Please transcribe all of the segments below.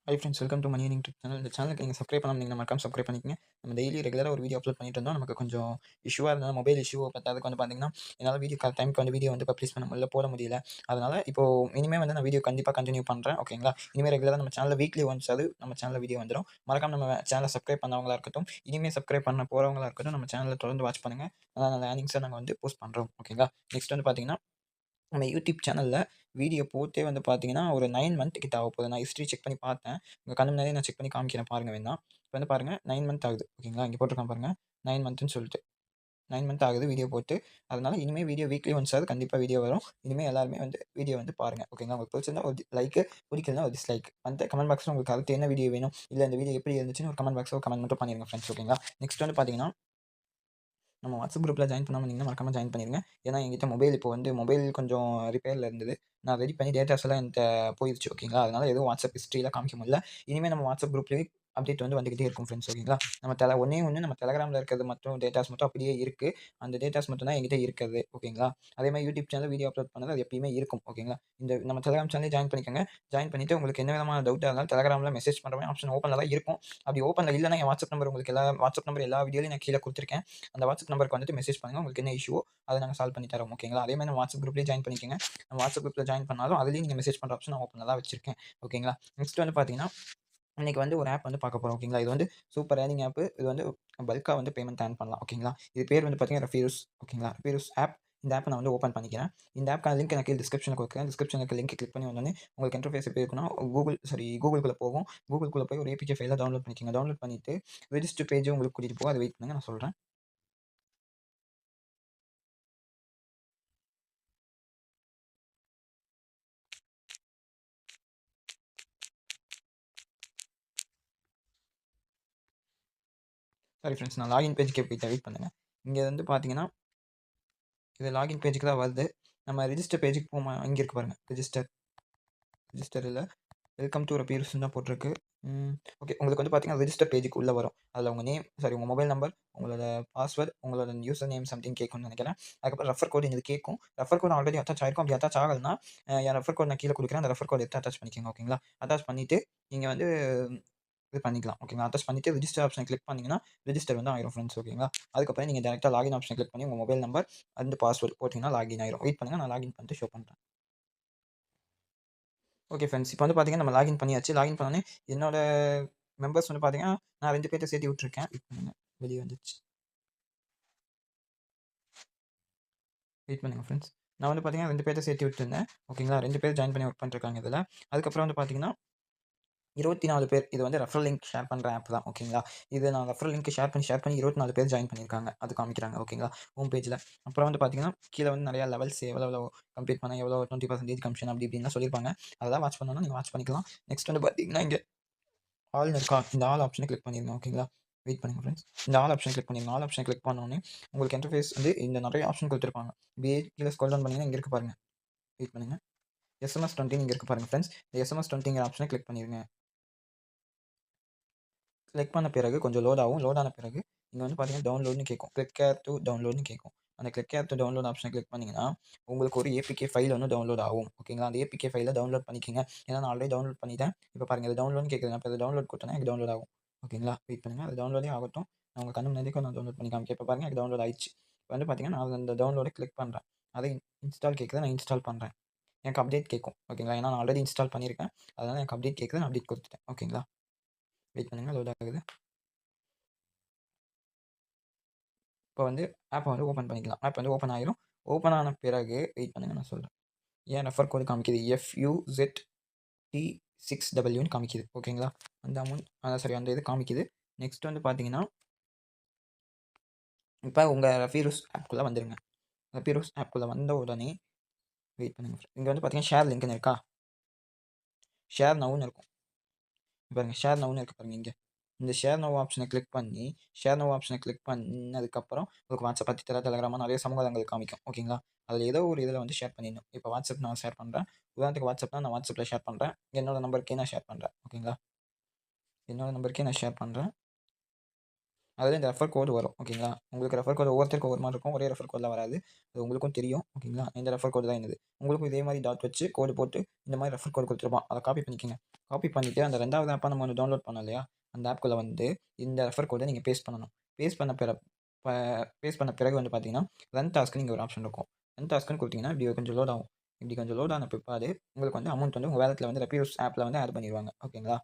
High friends, welcome to money earning YouTube channel. இந்த சேனலுக்கு நீங்கள் சப்ஸ்கிரைப் பண்ணாமல் மறக்காம சப்ஸ்கிரைப் பண்ணிக்கங்க. நம்ம டெய்லி ரெகுலராக ஒரு வீடியோ அப்லோட் பண்ணிட்டு இருந்தோம். நமக்கு கொஞ்சம் இஷ்யூவாக இருந்தால் மொபைல் இஷ்யூ பத்தாதுக்கு வந்து பார்த்தீங்கன்னா, என்னால் வீடியோ டைமுக்கு வந்து வீடியோ வந்து பப்ளிஷ் பண்ண முடியல, போட முடியல. அதனால் இப்போ இனிமேல் வந்து நான் வீடியோ கண்டிப்பாக கண்டினியூ பண்ணுறேன். ஓகேங்களா? இனிமேல் ரெகுலராக நம்ம சேனலில் வீக்லி ஒன்ஸ் அது நம்ம சேனலில் வீடியோ வந்துடும். மறக்காம நம்ம சேனலை சப்ஸ்கிரைப் பண்ணவங்களா இருக்கட்டும், இனிமேல் சப்ஸ்கிரைப் பண்ண போகிறவங்களா இருக்கட்டும், நம்ம சேனலில் தொடர்ந்து வாட்ச் பண்ணுங்கள். அதான் நல்ல ஏர்னிங்ஸை நாங்கள் வந்து போஸ்ட் பண்ணுறோம். ஓகேங்களா? நெக்ஸ்ட் வந்து பார்த்தீங்கன்னா, நம்ம யூடியூப் சேனலில் வீடியோ போட்டே வந்து பார்த்தீங்கன்னா, ஒரு 9 மந்த் கிட்ட ஆகப்போகுது. நான் ஹிஸ்ட்ரி செக் பண்ணி பார்த்தேன். உங்க கண்ணு முன்னாடியே நான் செக் பண்ணி காமிக்கிறேன் பாருங்க வேணா. இப்போ வந்து பாருங்க 9 மந்த் ஆகுது. ஓகேங்களா? இங்கே போட்டிருக்கான் பாருங்க. 9 மந்த்ன்னு சொல்லிட்டு. 9 மந்த் ஆகுது வீடியோ போட்டு. அதனால இனிமே வீடியோ வீக்லி ஒன்ஸ் ஆவது கண்டிப்பா வீடியோ வரும். இனிமே எல்லாருமே வந்து வீடியோ வந்து பாருங்க. ஓகேங்களா? உங்களுக்கு பிடிச்சிருந்தா ஒரு லைக், பிடிக்கலனா ஒரு டிஸ்லைக். வந்து கமெண்ட் பாக்ஸ்ல உங்களுக்கு அடுத்து என்ன வீடியோ வேணும்? இல்ல இந்த வீடியோ எப்படி இருந்துச்சுன்னு ஒரு கமெண்ட் பாக்ஸ்ல கமெண்ட் மட்டும் பண்ணிருங்க ஃப்ரெண்ட்ஸ். ஓகேங்களா? நெக்ஸ்ட் வந்து பார்த்தீங்கன்னா, நம்ம வாட்ஸ்அப் குரூப்பில் ஜாயின் பண்ணாம இருந்தீங்கன்னா மறக்காம ஜாயின் பண்ணிருங்க. ஏன்னா என்கிட்ட மொபைல் இப்போ வந்து மொபைல் கொஞ்சம் ரிப்பேர்ல இருந்தது. நான் ரெடி பண்ணி டேட்டாஸ் எல்லாம் என்ட்ட போயிருச்சு. ஓகேங்களா? அதனால எதுவும் வாட்ஸ்அப் ஹிஸ்ட்ரிலாம் காமிக்க முடியல. இனிமே நம்ம வாட்ஸ்அப் குரூப்லயே அப்டேட் வந்து வந்துகிட்டே இருக்கும் ஃப்ரெண்ட்ஸ். ஓகேங்களா? நம்ம ஒண்ணே ஒண்ணு நம்ம டெலகிராம்ல இருக்கிறது மட்டும் டேட்டாஸ் மட்டும் அப்படியே இருக்கு. அந்த டேட்டாஸ் மட்டும் தான் என்கிட்ட இருக்கிறது. ஓகேங்களா? அதே மாதிரி யூடியூப் சேனல் வீடியோ அப்லோட் பண்ணது அது எப்பயுமே இருக்கும். ஓகேங்களா? இந்த நம்ம டெலகிராம் சேனலே ஜாயின் பண்ணிக்கோங்க. ஜாயின் பண்ணிட்டு உங்களுக்கு என்ன விதமான டவுட்டா இருந்தாலும் டெலகிராம்ல மெசேஜ் பண்ற மாதிரி ஆப்ஷன் ஓப்பன்ல தான் இருக்கும். அப்படி ஓப்பன்ல இல்லன்னா என் வாட்ஸ்அப் நம்பர் உங்களுக்கு வாட்ஸ்அப் நம்பர் எல்லா வீடியோலயும் நான் கீழ குடுத்துருக்கேன். அந்த வாட்ஸ்அப் நம்பருக்கு வந்துட்டு மெசேஜ் பண்ணுங்க. உங்களுக்கு என்ன இஷ்யூவோ அத நாங்க சால்வ் பண்ணி தரோம். ஓகேங்களா? அதே மாதிரி நம்ம வாட்ஸ்அப் குரூப்லயே ஜாயின் பண்ணிக்கங்க. நம்ம வாட்ஸ்அப் குரூப்ல ஜாயின் பண்ணாலும் அதிலயும் நீங்க மெசேஜ் பண்ற ஆப்ஷன் நான் ஓப்பன்ல தான் வச்சிருக்கேன். ஓகேங்களா? நெக்ஸ்ட் வந்து பார்த்தீங்கன்னா, இன்னைக்கு வந்து ஒரு ஆப் வந்து பார்க்க போறோம். ஓகேங்களா? இது வந்து சூப்பர் ஏர்னிங் ஆப். இது வந்து பல்க்கா வந்து பேமெண்ட் ஏர்ன் பண்ணலாம். ஓகேங்களா? இது பேர் வந்து பார்த்தீங்கன்னா ரெஃப்யூஸ். ஓகேங்களா? Refuse app. இந்த ஆப்ப நான் வந்து ஓப்பன் பண்ணிக்கிறேன். இந்த ஆப்க்கான லிங்க் நான் கீழ டிஸ்கிரிப்ஷன்ல குடுக்குறேன். டிஸ்கிரிப்ஷன்ல இருக்க லிங்க் கிளிக் பண்ணி வந்தோனே உங்களுக்கு இன்டர்ஃபேஸ் எப்படி இருக்கும்னா, கூகுள்குள்ள போகும். கூகுள்குள்ள போய் ஒரு ஏபிகே ஃபைல டவுன்லோட் பண்ணிக்கங்க. டவுன்லோட் பண்ணிட்டு ரெஜிஸ்டர் பேஜ் உங்களுக்கு கூட்டிட்டு போகும். அத வெயிட் பண்ணுங்க. நான் சொல்றேன். சாரி ஃபிரெண்ட்ஸ், நான் லாகின் பேஜ்க்கே போய்ட்டேன். வெயிட் பண்ணுங்க. இங்க வந்து பார்த்தீங்கன்னா, இது லாகின் பேஜ்க்கு தான் வருது. நம்ம ரிஜிஸ்டர் பேஜ்க்கு போமா, இங்க இருக்கு பாருங்க. ரிஜிஸ்டர் இல்ல. வெல்கம் டூ ரெஃப்யூஸ்ன்னு தான் போட்டிருக்கு. ஓகே. உங்களுக்கு வந்து பார்த்தீங்கன்னா, ரிஜிஸ்டர் பேஜ்க்கு உள்ள வரும். அதில உங்க நேம், உங்க மொபைல் நம்பர், உங்களோட பாஸ்வேர்ட், உங்களோட யூசர் நேம் சம்திங் கேட்கும்னு நெனைக்கிறேன். அதுக்கப்புறம் ரெஃபர் கோட் இது கேட்கும். ரெஃபர் கோட் ஆல்ரெடி அட்டாச் ஆயிருக்கும். அப்படி அட்டாச் ஆகலன்னா, என் ரெஃபர் கோட் நான் கீழ குடுக்குறேன். அந்த ரெஃபர் கோட் எடுத்து அட்டாச் பண்ணிக்கோங்க. ஓகேங்களா? அட்டாச் பண்ணிட்டு, நீங்க வந்து இது பண்ணிக்கலாம். ஓகேங்களா? அட்டாச் பண்ணிட்டு ரிஜிஸ்டர் ஆப்ஷன கிளிக் பண்ணீங்கன்னா, ரிஜிஸ்டர் வந்து ஆயிரும் ஃபிரெண்ட்ஸ். ஓகேங்களா? அதுக்கப்புறம் நீங்க டைரக்ட்டா லாகின் ஆப்ஷன கிளிக் பண்ணி உங்க மொபைல் நம்பர் அண்ட் பாஸ்வேர்ட் போட்டீங்கன்னா லாகின் ஆயிரும். வெயிட் பண்ணுங்க. நான் லாகின் பண்ணிட்டு ஷோ பண்றேன். Okay friends. இப்போ வந்து பார்த்தீங்கன்னா, நம்ம லாகின் பண்ணியாச்சு. லாகின் பண்ணோனே என்னோட மெம்பர்ஸ் வந்து பார்த்தீங்கன்னா, நான் 2 பேத்த சேர்த்து விட்டுருக்கேன். வெயிட் பண்ணுங்க. வெளிய வந்துருச்சு. வெயிட் பண்ணுங்க ஃபிரெண்ட்ஸ். நான் வந்து பார்த்தீங்கன்னா 2 பேத்த சேர்த்து விட்டுருந்தேன். ஓகேங்களா? 2 பேர் ஜாயின் பண்ணி ஒர்க் பண்ணிட்டுருக்காங்க இதுல. அதுக்கப்புறம் வந்து பார்த்தீங்கன்னா 24 பேர். இது வந்து ரெஃபரல் லிங்க் ஷேர் பண்ற ஆப் தான். ஓகேங்களா? இது நான் ரெஃபரல் லிங்க் ஷேர் பண்ணி 24 பேர் ஜாயின் பண்ணியிருக்காங்க. அது காமிக்கிறாங்க. ஓகேங்களா? ஹோம் பேஜ்ல. அப்புறம் வந்து பார்த்தீங்கன்னா, கீழ வந்து நெறைய லெவல்ஸ் எவ்வளோ கம்ப்ளீட் பண்ணா எவ்வளோ 20% கமிஷன் அப்படி இப்படின்லாம் சொல்லியிருப்பாங்க. அதெல்லாம் வாட்ச் பண்ணணும்னா நீங்க வாட்ச் பண்ணிக்கலாம். நெக்ஸ்ட் வந்து பார்த்தீங்கன்னா, இங்க ஆல்ன்னு இருக்கா? இந்த ஆல் ஆப்ஷன கிளிக் பண்ணிருங்க. ஓகேங்களா? வெயிட் பண்ணுங்க ஃபிரெண்ட்ஸ். இந்த ஆல் ஆப்ஷன கிளிக் பண்ணிருங்க. ஆல் ஆப்ஷன கிளிக் பண்ணோனே, உங்களுக்கு இன்டர்ஃபேஸ் வந்து இந்த நெறைய ஆப்ஷன் குடுத்துருப்பாங்க. இப்படியே கீழ ஸ்க்ரோல் டவுன் பண்ணீங்கன்னா, இங்க இருக்கு பாருங்க. வெயிட் பண்ணுங்க. எஸ்எம்எஸ் 20 இங்க இருக்கு பாருங்க ஃபிரெண்ட்ஸ். இந்த எஸ்எம்எஸ் 20ங்கிற ஆப்ஷன கிளிக் பண்ணிருங்க. கிளிக் பண்ண பிறகு கொஞ்சம் லோட் ஆகும். லோட் ஆன பிறகு இங்க வந்து பார்த்தீங்கன்னா, டவுன்லோட்ன்னு கேட்கும். கிளிக் ஹேர் டூ டவுன்லோட்ன்னு கேட்கும். அந்த click hair two download ஆப்ஷன click பண்ணீங்கன்னா, உங்களுக்கு ஒரு ஏபிகே ஃபைல் ஒண்ணு டவுன்லோட் ஆகும். ஓகேங்களா? அந்த ஏபிகே ஃபைல டவுன்லோட் பண்ணிக்கங்க. ஏன்னா நான் ஆல்ரெடி டவுன்லோட் பண்ணிட்டேன். இப்ப பாருங்க இது டவுன்லோட்ன்னு கேட்குதுங்க. அப்ப இத டவுன்லோட் குடுத்தோனே எனக்கு டவுன்லோட் ஆகும். ஓகேங்களா? வெயிட் பண்ணுங்க. அது டவுன்லோடே ஆகட்டும். நான் உங்க கண்ணு முன்னாடியே நான் டவுன்லோட் பண்ணி காமிக்கிறேன். இப்ப பாருங்க எனக்கு டவுன்லோட் ஆயிடுச்சு. இப்ப வந்து பார்த்தீங்கன்னா, நான் அந்த டவுன்லோட கிளிக் பண்றேன். அதை இன்ஸ்டால் கேட்குது. நான் இன்ஸ்டால் பண்றேன். எனக்கு அப்டேட் கேட்கும். ஓகேங்களா? ஏன்னா நான் ஆல்ரெடி இன்ஸ்டால் பண்ணியிருக்கேன். அதனால எனக்கு அப்டேட் கேட்குது. நான் அப்டேட் குடுத்துட்டேன். ஓகேங்களா? வெயிட் பண்ணுங்க. லோட் ஆகுது. இப்போ வந்து ஆப்ப வந்து ஓப்பன் பண்ணிக்கலாம். ஆப் வந்து ஓப்பன் ஆயிரும். ஓப்பன் ஆன பிறகு வெயிட் பண்ணுங்க நான் சொல்றேன். என் ரெஃபர் கோட் காமிக்குது. FUZT6Wன்னு காமிக்குது. ஓகேங்களா? அந்த அமௌண்ட் சாரி அந்த இது காமிக்குது. நெக்ஸ்ட் வந்து பார்த்தீங்கன்னா, இப்ப உங்க ரெஃப்யூஸ் ஆப்க்குள்ள வந்துருங்க. ரெஃப்யூஸ் ஆப்க்குள்ள வந்த உடனே வெயிட் பண்ணுங்க. இங்க வந்து பார்த்தீங்கன்னா, ஷேர் லிங்க்ன்னு இருக்கா? ஷேர் நவ்ன்னு இருக்கும். பாருங்க ஷேர் நவ்ன்னு இருக்கு பாருங்க இங்க. இந்த ஷேர் நவ் ஆப்ஷன கிளிக் பண்ணி, ஷேர் நவ் ஆப்ஷன கிளிக் பண்ணதுக்கப்புறம் உங்களுக்கு வாட்ஸ்அப், ட்விட்டர், டெலகிராம் நெறைய சமூகங்கள் காமிக்கும். ஓகேங்களா? அதில ஏதோ ஒரு இதில வந்து ஷேர் பண்ணிடணும். இப்போ வாட்ஸ்அப் நான் ஷேர் பண்றேன். உதாரணத்துக்கு வாட்ஸ்அப்னா நான் வாட்ஸ்அப்ல ஷேர் பண்றேன். என்னோட நம்பருக்கே நான் ஷேர் பண்றேன். ஓகேங்களா? என்னோட நம்பருக்கே நான் ஷேர் பண்றேன். அதில் இந்த ரெஃபர் கோடு வரும். ஓகேங்களா? உங்களுக்கு ரெஃபர் கோடு ஒவ்வொருத்தருக்கும் ஒவ்வொரு மாரி இருக்கும். ஒரே ரெஃபர் கோட்லாம் வராது. அது உங்களுக்கும் தெரியும். ஓகேங்களா? இந்த ரெஃபர் கோடு தான் என்னது. உங்களுக்கும் இதே மாரி டாட் வச்சு கோடு போட்டு இந்த மாரி ரெஃபர் கோடு குடுத்துருப்பான். அத காப்பி பண்ணிக்கங்க. காப்பி பண்ணிட்டு அந்த 2வது ஆப்பா நம்ம ஒண்ணு டவுன்லோட் பண்ணோம் இல்லையா? அந்த ஆப்க்குள்ள வந்து இந்த ரெஃபர் கோட நீங்க பேஸ்ட் பண்ணணும். பேஸ்ட் பண்ண பிற ப பேஸ்ட் பண்ண பிறகு வந்து பார்த்தீங்கன்னா, ரன் டாஸ்க்ன்னு இங்க ஒரு ஆப்ஷன் இருக்கும். ரன் டாஸ்க்ன்னு குடுத்தீங்கன்னா, இப்படி கொஞ்சம் லோட் ஆகும். இப்படி கொஞ்சம் லோட் ஆன பிற்பாடு உங்களுக்கு வந்து அமௌண்ட் வந்து உங்க வாலெட்ல வந்து ரெப்பியூஸ் ஆப்ல வந்து ஆட் பண்ணிருவாங்க. ஓகேங்களா?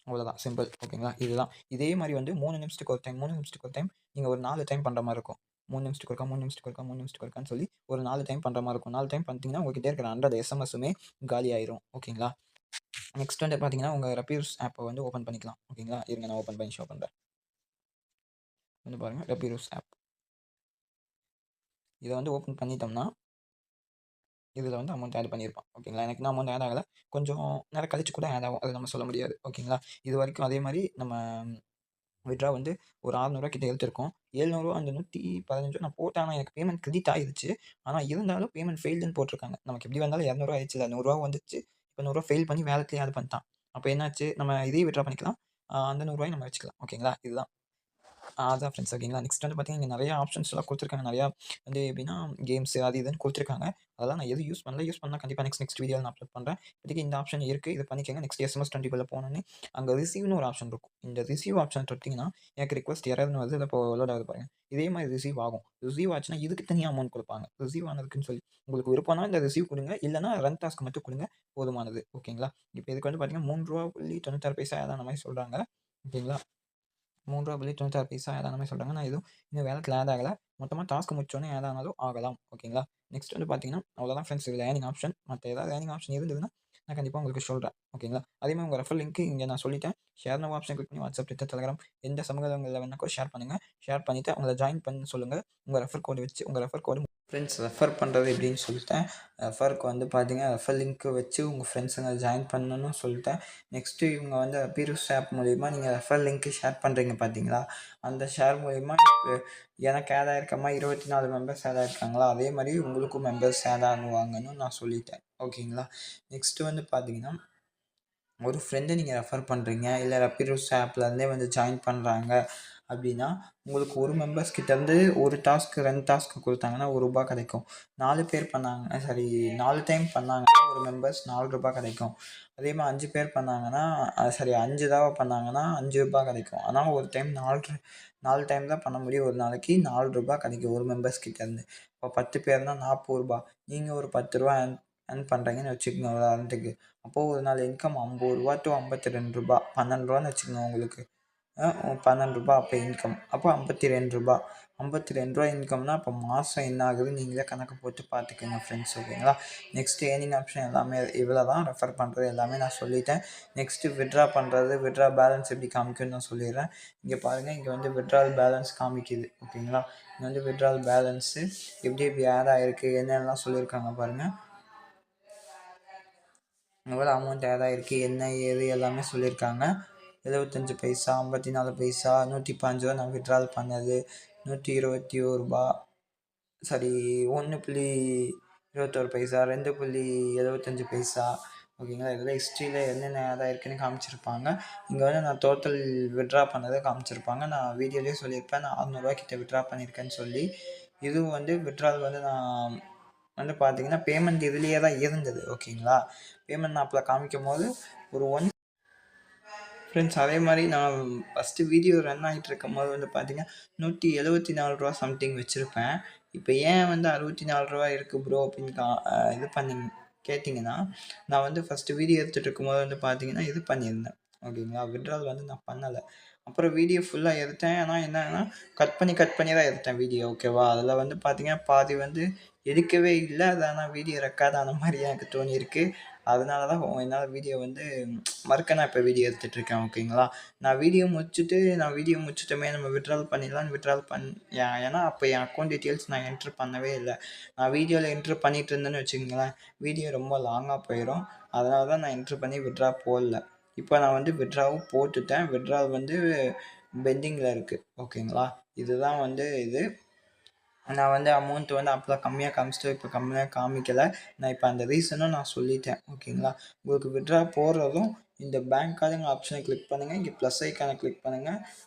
அவ்வளோதான் சிம்பிள். ஓகேங்களா? இதுதான். இதே மாரி வந்து 3 நிமிஷத்துக்கு ஒரு டைம், 3 நிமிஷத்துக்கு ஒரு டைம் நீங்க ஒரு 4 டைம் பண்ற மாரி இருக்கும். 3 நிமிஷத்துக்கு ஒருக்கா, 3 நிமிஷத்துக்கு ஒருக்கா, 3 நிமிஷத்துக்கு ஒருக்கான்னு சொல்லி ஒரு 4 டைம் பண்ற மாரி இருக்கும். 4 டைம் பண்ணிட்டீங்கன்னா, உங்ககிட்ட இருக்கிற 100 எஸ்எம்எஸுமே காலியாயிரும். ஓகேங்களா? நெக்ஸ்ட் வந்து பார்த்தீங்கன்னா, உங்க ரெப்பியூஸ் ஆப்ப வந்து ஓப்பன் பண்ணிக்கலாம். ஓகேங்களா? இருங்க நான் ஓப்பன் பண்ணி ஷோ பண்றேன். வந்து பாருங்க ரெப்பியூஸ் ஆப். இத வந்து ஓப்பன் பண்ணிட்டோம்னா, இதில வந்து அமௌண்ட் ஆட் பண்ணியிருப்பான். ஓகேங்களா? எனக்கு இன்னும் அமௌண்ட் ஆட் ஆகல. கொஞ்சம் நேரம் கழிச்சு கூட ஆட் ஆகும். அது நம்ம சொல்ல முடியாது. ஓகேங்களா? இதுவரைக்கும் அதே மாரி நம்ம வித்ட்ரா வந்து ஒரு ரூ. 600 கிட்ட எடுத்திருக்கோம். ரூ. 700 அந்த 115 நான் போட்டேன். ஆனா எனக்கு பேமெண்ட் கிரெடிட் ஆயிருச்சு. ஆனா இருந்தாலும் பேமெண்ட் ஃபெயில்டுன்னு போட்டிருக்காங்க. நமக்கு எப்படி வந்தாலும் ரூ. 200 ஆயிடுச்சுல்ல. ரூ. 100 வந்துச்சு. இப்ப ரூ. 100 ஃபெயில் பண்ணி வேலட்லயே ஆட் பண்ணிட்டான். அப்ப என்னாச்சு? நம்ம இதையும் வித்ட்ரா பண்ணிக்கலாம். அந்த ரூ. 100 நம்ம வச்சுக்கலாம். ஓகேங்களா? இதுதான். அதான் ஃப்ரெண்ட்ஸ் ஓகேங்களா. நெக்ஸ்ட் வந்து பார்த்தீங்கன்னா, இங்க நெறைய ஆப்ஷன்ஸ்லாம் குடுத்துருக்காங்க. நெறையா வந்து எப்படின்னா, கேம்ஸ் அது இதுன்னு குடுத்துருக்காங்க. அதெல்லாம் நான் எதுவும் யூஸ் பண்ணல. யூஸ் பண்ணா கண்டிப்பா நெக்ஸ்ட் வீடியோல நான் அப்லோட் பண்றேன். இப்போதைக்கு இந்த ஆப்ஷன் இருக்கு. இத பண்ணிக்கங்க. நெக்ஸ்ட் எஸ்எம்எஸ் 20 போனோனே, அங்க ரிசீவ்னு ஒரு ஆப்ஷன் இருக்கும். இந்த ரிசீவ் ஆப்ஷன தொட்டீங்கன்னா, எனக்கு ரிக்வெஸ்ட் எரர்ன்னு வருது. இத இப்போ லோட் ஆகுது பாருங்க. இதே மாரி ரிசீவ் ஆகும். ரிசீவ் ஆச்சுன்னா, இதுக்கு தனியா அமௌண்ட் குடுப்பாங்க. ரிசீவ் ஆனதுக்குன்னு சொல்லி. உங்களுக்கு விருப்பம்னா இந்த ரிசீவ் குடுங்க. இல்லன்னா ரன் டாஸ்க் மட்டும் குடுங்க. போதுமானது. ஓகேங்களா? இப்ப இதுக்கு வந்து பார்த்தீங்கன்னா, ரூ. 3.96 ஆட் ஆன மாரி சொல்றாங்க. ஓகேங்களா? ரூ. 3.96 ஆட் ஆன மாரி சொல்றாங்க. நான் எதுவும் இன்னும் வேலட்ல ஆட் ஆகல. மொத்தமா டாஸ்க் முடிச்சோனே ஆட் ஆனாலும் ஆகலாம். ஓகேங்களா? நெக்ஸ்ட் வந்து பார்த்தீங்கன்னா, அவ்வளோதான் ஃப்ரெண்ட்ஸ் இதில ஏர்னிங் ஆப்ஷன். மத்த ஏதாவது ஏர்னிங் ஆப்ஷன் இருந்ததுன்னா, நான் கண்டிப்பா உங்களுக்கு சொல்றேன். ஓகேங்களா? அதே மாரி உங்க ரெஃபரல் லிங்க் இங்க நான் சொல்லிட்டேன். ஷேர் நவ் ஆப்ஷன் கிளிக் பண்ணி வாட்ஸ்அப், ட்விட்டர், டெலகிராம் எந்த சமூக வலைதளங்கள்ல வேணா கூட ஷேர் பண்ணுங்க. ஷேர் பண்ணிட்டு அவங்கள ஜாயின் பண்ண சொல்லுங்க. உங்க ரெஃபர் கோட் வச்சு உங்க ரெஃபர் கோடு ஃப்ரெண்ட்ஸ் ரெஃபர் பண்ணுறது எப்படின்னு சொல்லிட்டேன். ரெஃபருக்கு வந்து பார்த்தீங்கன்னா, ரெஃபர் லிங்க் வச்சு உங்க ஃப்ரெண்ட்ஸுங்க ஜாயின் பண்ணணும்னு சொல்லிட்டேன். நெக்ஸ்ட்டு இவங்க வந்து பீரூஸ் ஆப் மூலியமா நீங்க ரெஃபர் லிங்க் ஷேர் பண்றீங்க பார்த்தீங்களா? அந்த ஷேர் மூலியமா எனக்கு ஆட் ஆயிருக்க மாரி 24 மெம்பர்ஸ் ஆட் ஆயிருக்காங்களா, அதே மாரி உங்களுக்கும் மெம்பர்ஸ் ஆட் ஆகுவாங்கன்னு நான் சொல்லிட்டேன். ஓகேங்களா? நெக்ஸ்ட்டு வந்து பார்த்தீங்கன்னா, ஒரு ஃப்ரெண்ட நீங்க ரெஃபர் பண்றீங்க, இல்ல ரெப்பிரூஸ் ஆப்லேருந்தே வந்து ஜாயின் பண்றாங்க அப்படின்னா, உங்களுக்கு ஒரு மெம்பர்ஸ் கிட்டேருந்து ஒரு டாஸ்க் 2 டாஸ்க் குடுத்தாங்கன்னா ரூ. 1 கிடைக்கும். 4 பேர் பண்ணாங்க சாரி 4 டைம் பண்ணாங்கன்னா ஒரு மெம்பர்ஸ் ரூ. 4 கிடைக்கும். அதே மாரி 5 பேர் பண்ணாங்கன்னா சாரி 5 தடவ பண்ணாங்கன்னா ரூ. 5 கிடைக்கும். ஆனா ஒரு டைம் 4 டைம் தான் பண்ண முடியும். ஒரு நாளைக்கு ரூ. 4 கிடைக்கும் ஒரு மெம்பர்ஸ் கிட்டேருந்து. இப்போ 10 பேர்னா ரூ. 40. நீங்க ஒரு ரூ. 10 ஏர்ன் பண்றீங்கன்னு வச்சுக்கோங்க உதாரணத்துக்கு. அப்போ ஒரு நாள் இன்கம் ரூ. 50 டூ ரூ. 52 ரூ. 12 வச்சுக்கோங்க உங்களுக்கு. ரூ. 12 அப்போ இன்கம். அப்போ ரூ. 52 ரூ. 52 இன்கம்னா அப்போ மாசம் என்ன ஆகுதுன்னு நீங்களே கணக்கு போட்டு பார்த்துக்கங்க ஃப்ரெண்ட்ஸ். ஓகேங்களா? நெக்ஸ்ட் ஏர்னிங் ஆப்ஷன் எல்லாமே இவ்வளோ தான். ரெஃபர் பண்ணுறது எல்லாமே நான் சொல்லிட்டேன். நெக்ஸ்ட்டு வித்ட்ரா பண்ணுறது, வித்ட்ரா பேலன்ஸ் எப்படி காமிக்கும்னு நான் சொல்லிடுறேன். இங்கே பாருங்கள், இங்கே வந்து வித்ட்ரால் பேலன்ஸ் காமிக்குது. ஓகேங்களா? இங்கே வந்து வித்ட்ரால் பேலன்ஸு எப்படி எப்படி ஆட் ஆகிருக்கு என்னென்னலாம் சொல்லியிருக்காங்க பாருங்கள். எவ்வளோ அமௌண்ட் ஆட் ஆகிருக்கு என்ன ஏது எல்லாமே சொல்லியிருக்காங்க. 75 பைசா, 54 பைசா, 115 நான் வித்ட்ரால் பண்ணது, ரூ. 121 சாரி 1.21 பைசா, 2.75 பைசா. ஓகேங்களா? இதெல்லாம் ஹிஸ்ட்ரியில் என்னென்ன ஆட் ஆகிருக்குன்னு காமிச்சிருப்பாங்க. இங்கே வந்து நான் டோட்டல் வித்ட்ரா பண்ணதை காமிச்சிருப்பாங்க. நான் வீடியோலேயே சொல்லியிருப்பேன் நான் ரூ. 600 கிட்ட வித்ட்ரா பண்ணியிருக்கேன்னு சொல்லி. இதுவும் வந்து வித்ட்ரால் வந்து நான் வந்து பார்த்தீங்கன்னா பேமெண்ட் இதுலேயே தான் இருந்தது. ஓகேங்களா? பேமெண்ட் ஆப்பில் காமிக்கும்போது ஒரு ஃப்ரெண்ட்ஸ் அதே மாதிரி நான் ஃபஸ்ட்டு வீடியோ ரன் ஆகிட்டு இருக்கும்போது வந்து பார்த்தீங்கன்னா ரூ. 174 சம்திங் வச்சுருப்பேன். இப்போ ஏன் வந்து ரூ. 64 இருக்குது ப்ரோ அப்படின்னு இது பண்ணி கேட்டிங்கன்னா, நான் வந்து ஃபஸ்ட்டு வீடியோ எடுத்துகிட்டு இருக்கும்போது வந்து பார்த்தீங்கன்னா இது பண்ணியிருந்தேன். ஓகேங்களா? வித்ட்ரால் வந்து நான் பண்ணலை. அப்புறம் வீடியோ ஃபுல்லாக எடுத்தேன். ஆனால் என்னன்னா கட் பண்ணி தான் எடுத்தேன் வீடியோ. ஓகேவா? அதில் வந்து பார்த்தீங்கன்னா பாதி வந்து எடுக்கவே இல்லை. அது ஆனால் வீடியோ ரெக்கார்ட் ஆன மாதிரி எனக்கு தோணியிருக்கு. அதனால தான் என்னால் வீடியோ வந்து மறுக்க நான் இப்போ வீடியோ எடுத்துகிட்ருக்கேன். ஓகேங்களா? நான் வீடியோ முடிச்சுட்டோமே நம்ம வித்ட்ரால் பண்ணிடலான்னு வித்ட்ரால் ஏன்னா அப்போ என் அக்கௌண்ட் டீட்டெயில்ஸ் நான் என்ட்ரு பண்ணவே இல்லை. நான் வீடியோவில் என்ட்ரு பண்ணிட்டு இருந்தேன்னு வச்சுக்கோங்களேன், வீடியோ ரொம்ப லாங்காக போயிடும். அதனால தான் நான் என்ட்ரு பண்ணி வித்ட்ரா போடல. இப்போ நான் வந்து வித்ட்ராவும் போட்டுட்டேன். வித்ட்ரால் வந்து பெண்டிங்கில் இருக்குது. ஓகேங்களா? இதுதான் வந்து இது. நான் வந்து அமௌண்ட் வந்து அப்போலாம் கம்மியாக காமிச்சிட்டு இப்போ கம்மியாக காமிக்கல. நான் இப்போ அந்த ரீசனும் நான் சொல்லிட்டேன். ஓகேங்களா? உங்களுக்கு வித்ட்ரா போடுறதும் இந்த பேங்க் கார்டுங்கிற ஆப்ஷனை கிளிக் பண்ணுங்கள். இங்கே ப்ளஸ் ஐக்கானை கிளிக் பண்ணுங்கள்.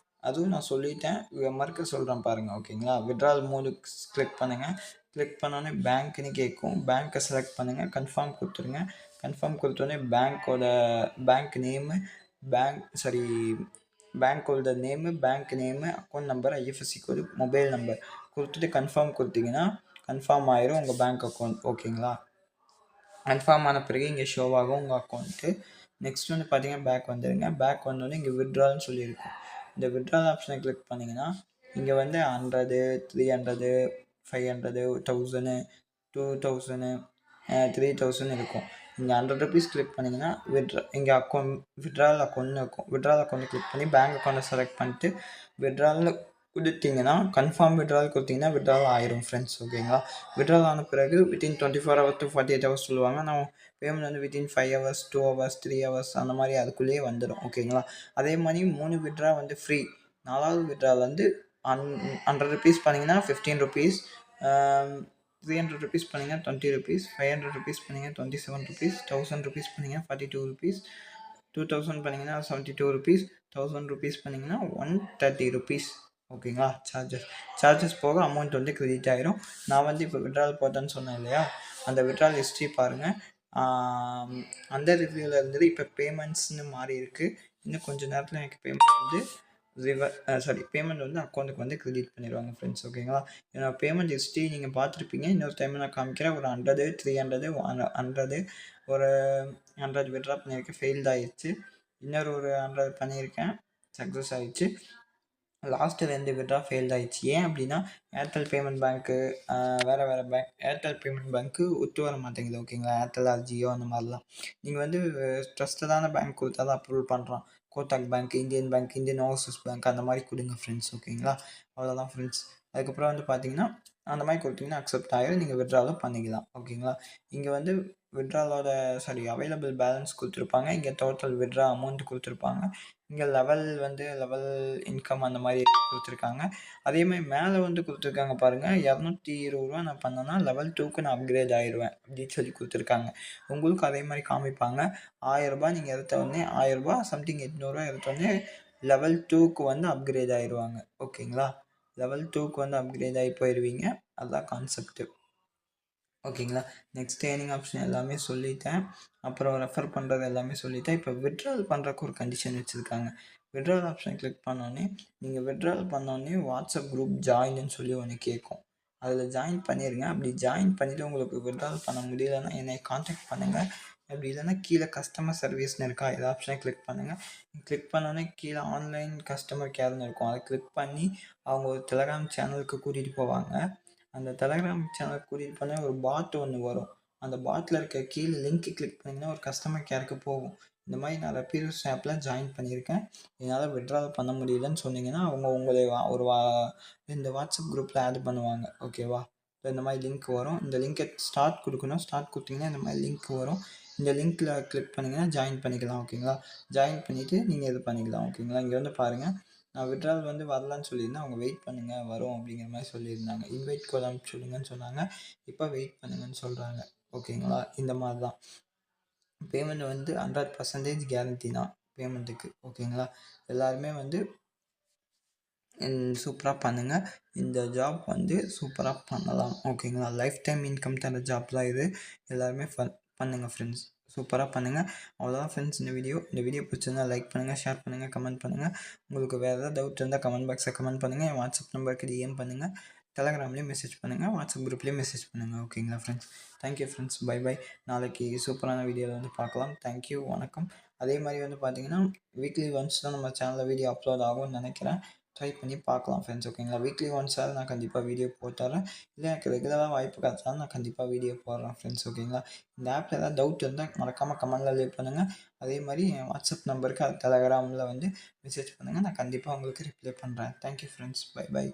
அதுவும் நான் சொல்லிட்டேன். மறுக்க சொல்றேன் பாருங்க. ஓகேங்களா? வித்ட்ரால் மோடு கிளிக் பண்ணுங்க. கிளிக் பண்ணோனே பேங்க்ன்னு கேட்கும். பேங்க்க செலக்ட் பண்ணுங்க. கன்ஃபார்ம் குடுத்துருங்க. Confirm குடுத்தோனே bank name, sorry bank holder name, bank name, account number, IFSC கோடு, மொபைல் நம்பர் குடுத்துட்டு கன்ஃபார்ம் குடுத்தீங்கன்னா, கன்ஃபார்ம் ஆயிரும் உங்க பேங்க் அக்கவுண்ட். ஓகேங்களா? கன்ஃபார்ம் ஆன பிறகு இங்கே ஷோ ஆகும் உங்கள் அக்கௌண்ட்டு. நெக்ஸ்ட் வந்து பார்த்தீங்கன்னா பேக் வந்துடுங்க. பேக் வந்தோடனே இங்கே வித்ட்ரால்னு சொல்லியிருக்கும். இந்த வித்ட்ரால் ஆப்ஷனை கிளிக் பண்ணிங்கன்னா இங்கே வந்து 100, 300, 500, 1000, 2000, 3000 இருக்கும். இங்கே 100 ருபீஸ் கிளிக் பண்ணிங்கன்னா இங்கே வித்ட்ரால் அக்கௌண்ட்னு இருக்கும். வித்ட்ரால் அக்கௌண்ட்டை கிளிக் பண்ணி பேங்க் அக்கௌண்ட்டை செலக்ட் பண்ணிட்டு வித்ட்ரால்னு கொடுத்தீங்கன்னா கன்ஃபார்ம் வித்ட்ரால் கொடுத்தீங்கன்னா வித்ட்ரால் ஆயிரும் ஃப்ரெண்ட்ஸ். ஓகேங்களா? வித்ட்ரால் ஆன பிறகு வித்தின் 24 ஹவர்ஸ் டு 48 ஹவர்ஸ் சொல்லுவாங்க. நான் பேமெண்ட் வந்து வித்தின் 5 ஹவர்ஸ், 2 ஹவர்ஸ், 3 ஹவர்ஸ் அந்த மாதிரி அதுக்குள்ளேயே வந்துடும். ஓகேங்களா? அதே மாதிரி 3 வித்ட்ரா வந்து ஃப்ரீ. 4வது வித்ட்ரால் வந்து 100 ருபீஸ் பண்ணிங்கன்னா 15 ருபீஸ், 300 ருபீஸ் பண்ணிங்கன்னா 20 ருபீஸ், 500 ருபீஸ் பண்ணிங்கன்னா 27 ருபீஸ், 1000 ருபீஸ் பண்ணிங்கன்னா 42 ருபீஸ், 2000 பண்ணிங்கன்னா 72 ருபீஸ், 1000 ருபீஸ் பண்ணிங்கன்னா 130 ருபீஸ். ஓகேங்களா? சார்ஜஸ் போக அமௌண்ட் வந்து கிரெடிட் ஆயிரும். நான் வந்து இப்போ வித்ட்ரால் போட்டேன்னு சொன்னேன் இல்லையா? அந்த வித்ட்ரால் ஹிஸ்ட்ரி பாருங்கள். அந்த ரிவ்யூவில் இருந்தது இப்போ பேமெண்ட்ஸ்னு மாறி இருக்குது. இன்னும் கொஞ்சம் நேரத்தில் எனக்கு பேமெண்ட் வந்து பேமெண்ட் வந்து அக்கௌண்ட்டுக்கு வந்து கிரெடிட் பண்ணிடுவாங்க ஃப்ரெண்ட்ஸ். ஓகேங்களா? என்னோட பேமெண்ட் ஹிஸ்ட்ரி நீங்கள் பார்த்துருப்பீங்க. இன்னொரு டைம் நான் காமிக்கிறேன். ஒரு 100, 300, 100, ஒரு 100 வித்ட்ரா பண்ணியிருக்கேன், ஃபெயில்ட் ஆயிடுச்சு. இன்னொரு ஒரு 100 பண்ணியிருக்கேன், சக்ஸஸ் ஆகிடுச்சு. லாஸ்ட்டு 2 வித்ட்ரா ஃபெயில்ட் ஆகிடுச்சு. ஏன் அப்படின்னா ஏர்டெல் பேமெண்ட் பேங்க்கு, வேறு பேங்க், ஏர்டெல் பேமெண்ட் பேங்க்கு ஒத்து வர மாட்டேங்குது. ஓகேங்களா? ஏர்டெல் ஆர் ஜியோ அந்த மாதிரிலாம் நீங்கள் வந்து ட்ரஸ்டடான பேங்க் கொடுத்தா தான் அப்ரூவல் பண்ணுறான். Kotak bank, Indian bank, Indian Overseas bank அந்த மாதிரி கொடுங்க ஃப்ரெண்ட்ஸ். ஓகேங்களா? அவ்வளோதான் ஃப்ரெண்ட்ஸ். அதுக்கப்புறம் வந்து பார்த்தீங்கன்னா அந்த மாதிரி கொடுத்தீங்கன்னா அக்செப்ட் ஆகிடும். நீங்கள் வித்ட்ராலும் பண்ணிக்கலாம். ஓகேங்களா? இங்கே வந்து வித்ட்ராலோட அவைலபிள் பேலன்ஸ் கொடுத்துருப்பாங்க. இங்கே டோட்டல் வித்ட்ரா அமௌண்ட் கொடுத்துருப்பாங்க. இங்கே லெவல் இன்கம் அந்த மாதிரி கொடுத்துருக்காங்க. அதேமாதிரி மேலே வந்து கொடுத்துருக்காங்க பாருங்கள், 220 நான் பண்ணேன்னா லெவல் 2க்கு நான் அப்கிரேட் ஆயிடுவேன் அப்படின்னு சொல்லி கொடுத்துருக்காங்க. உங்களுக்கும் அதே மாதிரி காமிப்பாங்க. 1000 நீங்கள் எடுத்தோடனே 1000 சம்திங் 800 எடுத்தோடனே லெவல் 2க்கு வந்து அப்கிரேட் ஆயிடுவாங்க. ஓகேங்களா? லெவல் 2க்கு வந்து அப்கிரேட் ஆகி போயிடுவீங்க. அதுதான் கான்செப்ட்டு. ஓகேங்களா? நெக்ஸ்ட் ஏர்னிங் ஆப்ஷன் எல்லாமே சொல்லிட்டேன். அப்புறம் ரெஃபர் பண்ணுறது எல்லாமே சொல்லிட்டேன். இப்போ வித்ட்ரால் பண்ணுறக்கு ஒரு கண்டிஷன் வச்சுருக்காங்க. வித்ட்ரால் ஆப்ஷன் கிளிக் பண்ணோன்னே நீங்கள் வித்ட்ரால் பண்ணோன்னே வாட்ஸ்அப் குரூப் ஜாயின்னு சொல்லி ஒன்று கேட்கும். அதில் ஜாயின் பண்ணிடுங்க. அப்படி ஜாயின் பண்ணிவிட்டு உங்களுக்கு வித்ட்ரால் பண்ண முடியலைன்னா என்னை காண்டாக்ட் பண்ணுங்கள். அப்படி இல்லைன்னா கீழே கஸ்டமர் சர்வீஸ்னு இருக்கா, இந்த ஆப்ஷனை கிளிக் பண்ணுங்கள். கிளிக் பண்ணோன்னே கீழே ஆன்லைன் கஸ்டமர் கேர்னு இருக்கும். அதை கிளிக் பண்ணி அவங்க ஒரு டெலகிராம் சேனலுக்கு கூட்டிகிட்டு போவாங்க. அந்த டெலகிராம் சேனல் கூட்டிகிட்டு போனால் ஒரு பாட் ஒன்று வரும். அந்த பாட்டில் இருக்க கீழே லிங்க்கு கிளிக் பண்ணிங்கன்னா ஒரு கஸ்டமர் கேருக்கு போகும். இந்த மாதிரி நான் ரெப்யூஸ் ஆப்பில் ஜாயின் பண்ணியிருக்கேன். என்னால் வித்ட்ரால் பண்ண முடியலன்னு சொன்னீங்கன்னா அவங்க உங்களை இந்த வாட்ஸ்அப் குரூப்பில் ஆட் பண்ணுவாங்க. ஓகேவா? இந்த மாதிரி லிங்க் வரும். இந்த லிங்க்கை ஸ்டார்ட் கொடுக்கணும். ஸ்டார்ட் கொடுத்தீங்கன்னா இந்த மாதிரி லிங்க் வரும். இந்த லிங்க்கில் கிளிக் பண்ணிங்கன்னா ஜாயின் பண்ணிக்கலாம். ஓகேங்களா? ஜாயின் பண்ணிவிட்டு நீங்கள் இது பண்ணிக்கலாம். ஓகேங்களா? இங்கே வந்து பாருங்கள், நான் வித்ட்ரால் வந்து வரலன்னு சொல்லியிருந்தேன். அவங்க வெயிட் பண்ணுங்கள் வரும் அப்படிங்கிற மாதிரி சொல்லியிருந்தாங்க. இன்வைட் கோட் அனுப்பிச்சி விடுங்கன்னு சொன்னாங்க. இப்போ வெயிட் பண்ணுங்கன்னு சொல்கிறாங்க. ஓகேங்களா? இந்த மாதிரி தான் பேமெண்ட் வந்து 100% கேரண்டி தான் பேமெண்ட்டுக்கு. ஓகேங்களா? எல்லாருமே வந்து சூப்பராக பண்ணுங்கள். இந்த ஜாப் வந்து சூப்பராக பண்ணலாம். ஓகேங்களா? லைஃப் டைம் இன்கம் தர ஜாப் தான் இது. எல்லாருமே பண்ணுங்கள் ஃப்ரெண்ட்ஸ். சூப்பராக பண்ணுங்கள். அவ்வளோதான் ஃப்ரெண்ட்ஸ் இந்த வீடியோ பிடிச்சிருந்தா லைக் பண்ணுங்கள், ஷேர் பண்ணுங்கள், கமெண்ட் பண்ணுங்கள். உங்களுக்கு வேறு ஏதாவது டவுட் இருந்தால் கமெண்ட் பாக்ஸில் கமெண்ட் பண்ணுங்கள். என் வாட்ஸ்அப் நம்பருக்கு டிஎம் பண்ணுங்கள். டெலகிராம்லேயும் மெசேஜ் பண்ணுங்கள். வாட்ஸ்அப் குரூப்லேயும் மெசேஜ் பண்ணுங்கள். ஓகேங்களா ஃப்ரெண்ட்ஸ்? Thank you friends. பை. நாளைக்கு சூப்பரான வீடியோவில் வந்து பார்க்கலாம். தேங்க்யூ, வணக்கம். அதே மாதிரி வந்து பார்த்தீங்கன்னா வீக்லி ஒன்ஸ் தான் நம்ம சேனலில் வீடியோ அப்லோட் ஆகும்னு நினைக்கிறேன். ட்ரை பண்ணி பார்க்கலாம் ஃப்ரெண்ட்ஸ். ஓகேங்களா? வீக்லி ஒன்ஸாவது நான் கண்டிப்பாக வீடியோ போட்டுறேன். இல்லை எனக்கு ரெகுலராக வாய்ப்பு கிடைச்சாலும் நான் கண்டிப்பாக வீடியோ போடுறேன் ஃப்ரெண்ட்ஸ். ஓகேங்களா? இந்த ஆப்பில் ஏதாவது டவுட் இருந்தால் மறக்காமல் கமெண்டில் லீவ் பண்ணுங்கள். அதே மாதிரி என் வாட்ஸ்அப் நம்பருக்கு டெலகிராமில் வந்து மெசேஜ் பண்ணுங்கள். நான் கண்டிப்பாக உங்களுக்கு ரிப்ளை பண்ணுறேன். Thank you friends. பை.